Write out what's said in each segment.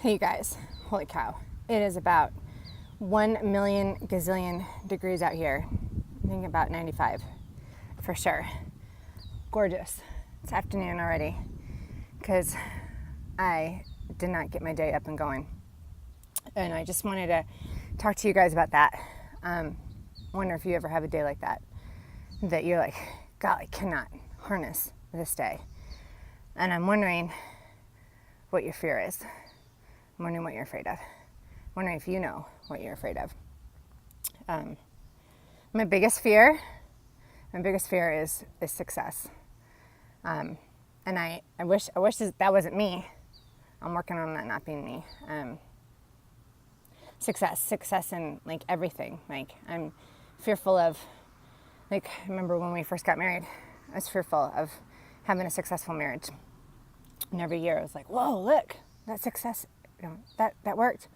Hey you guys, holy cow. It is about 1 million gazillion degrees out here. I think about 95 for sure. Gorgeous. It's afternoon already because I did not get my day up and going. And I just wanted to talk to you guys about that. Wonder if you ever have a day like that you're like, God, I cannot harness this day. And I'm wondering what your fear is. I'm wondering what you're afraid of. I'm wondering if you know what you're afraid of. My biggest fear is success. And I wish that wasn't me. I'm working on that not being me. Success in like everything. Like I'm fearful of, like I remember when we first got married, I was fearful of having a successful marriage. And every year I was like, whoa, look, that success, that worked.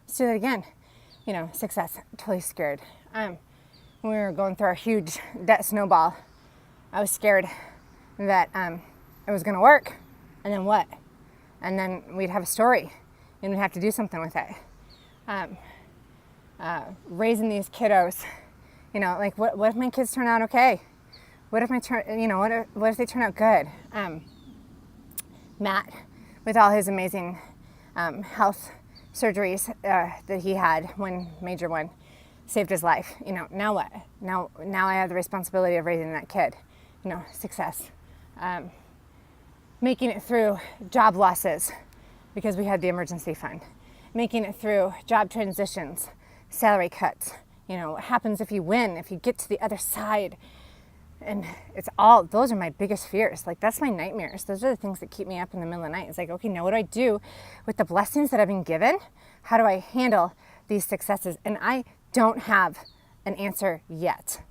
Let's do that again. Success, totally scared. When we were going through our huge debt snowball, I was scared that it was gonna work, and then what? And then we'd have a story, and we'd have to do something with it. Raising these kiddos, like what if my kids turn out okay? What if what if they turn out good? Matt, with all his amazing health surgeries that he had, one major one, saved his life. Now what? Now I have the responsibility of raising that kid. Success. Making it through job losses because we had the emergency fund. Making it through job transitions, salary cuts. What happens if you win, if you get to the other side? And those are my biggest fears. Like, that's my nightmares. Those are the things that keep me up in the middle of the night. It's like, okay, now what do I do with the blessings that I've been given? How do I handle these successes? And I don't have an answer yet.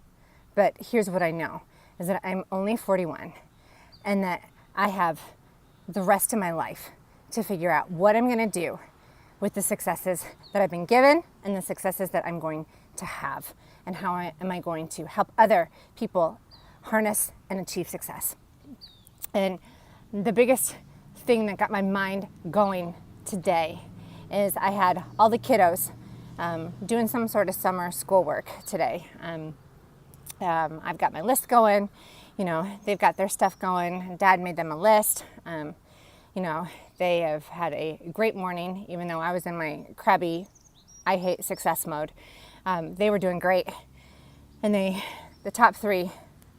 But here's what I know, is that I'm only 41 and that I have the rest of my life to figure out what I'm going to do with the successes that I've been given and the successes that I'm going to have, and how am I going to help other people harness and achieve success. And the biggest thing that got my mind going today is I had all the kiddos doing some sort of summer schoolwork today. I've got my list going, they've got their stuff going. Dad made them a list. They have had a great morning, even though I was in my crabby, I hate success mode. They were doing great. And the top three,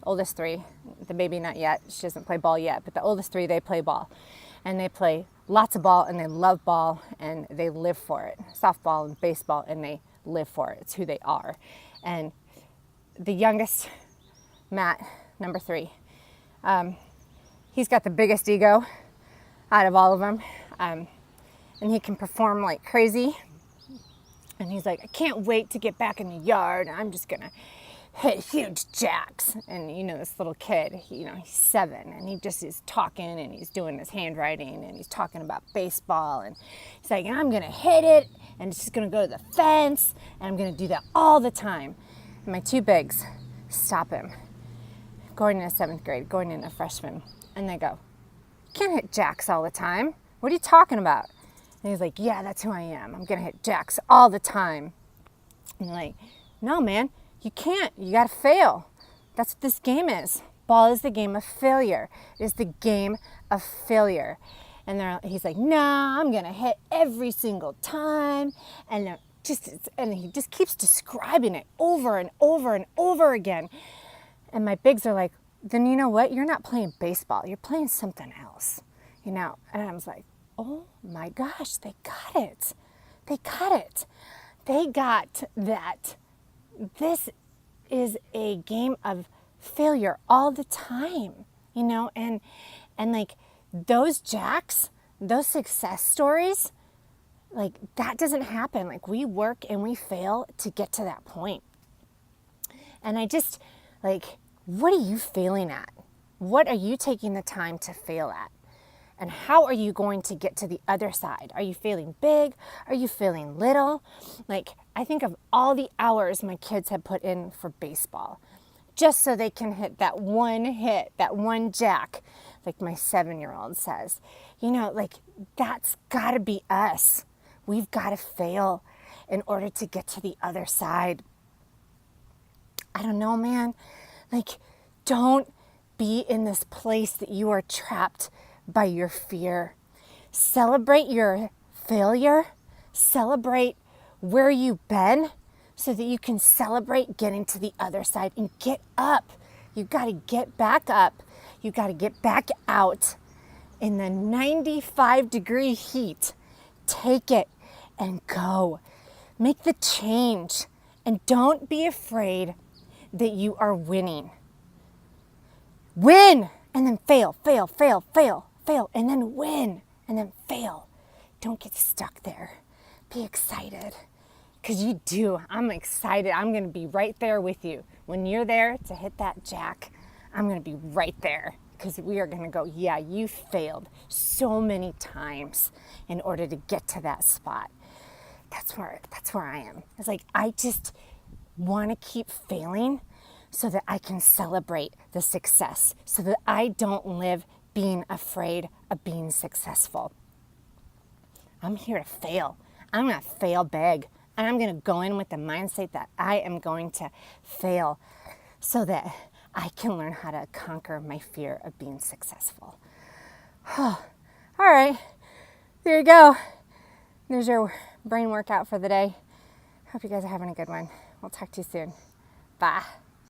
oldest three, the baby not yet, she doesn't play ball yet, but the oldest three, they play ball. And they play lots of ball, and they love ball, and they live for it. Softball and baseball, and they live for it. It's who they are. And the youngest, Matt, number 3, he's got the biggest ego out of all of them. And he can perform like crazy. And he's like, I can't wait to get back in the yard. I'm just gonna hit huge jacks. And this little kid, he's 7, and he just is talking, and he's doing his handwriting, and he's talking about baseball, and he's like, I'm gonna hit it, and it's just gonna go to the fence, and I'm gonna do that all the time. And my 2 bigs stop him, going into 7th grade, going into freshman, and they go, you can't hit jacks all the time. What are you talking about? And he's like, yeah, that's who I am. I'm gonna hit jacks all the time. And they're like, no, man, you can't. You gotta fail. That's what this game is. Ball is the game of failure. It is the game of failure. And he's like, no, I'm gonna hit every single time. And he just keeps describing it over and over and over again. And my bigs are like, then you know what? You're not playing baseball. You're playing something else. And I was like, oh my gosh, they got it. They got it. They got that this is a game of failure all the time, and like those jacks, those success stories, like that doesn't happen. Like we work and we fail to get to that point. And I just like, what are you failing at? What are you taking the time to fail at? And how are you going to get to the other side? Are you failing big? Are you failing little? Like, I think of all the hours my kids have put in for baseball, just so they can hit, that one jack, like my 7-year-old says. Like, that's gotta be us. We've got to fail in order to get to the other side. I don't know, man. Like, don't be in this place that you are trapped by your fear. Celebrate your failure. Celebrate where you've been so that you can celebrate getting to the other side and get up. You got to get back up. You got to get back out in the 95-degree heat. Take it and go. Make the change. And don't be afraid that you are winning. Win and then fail, fail, fail, fail, fail, and then win and then fail. Don't get stuck there. Be excited, because you do. I'm excited. I'm going to be right there with you. When you're there to hit that jack, I'm going to be right there, because we are going to go, yeah, you failed so many times in order to get to that spot. That's where I am. It's like, I just want to keep failing so that I can celebrate the success, so that I don't live being afraid of being successful. I'm here to fail. I'm going to fail big. And I'm going to go in with the mindset that I am going to fail so that I can learn how to conquer my fear of being successful. All right, there you go. There's your brain workout for the day. Hope you guys are having a good one. We'll talk to you soon. Bye.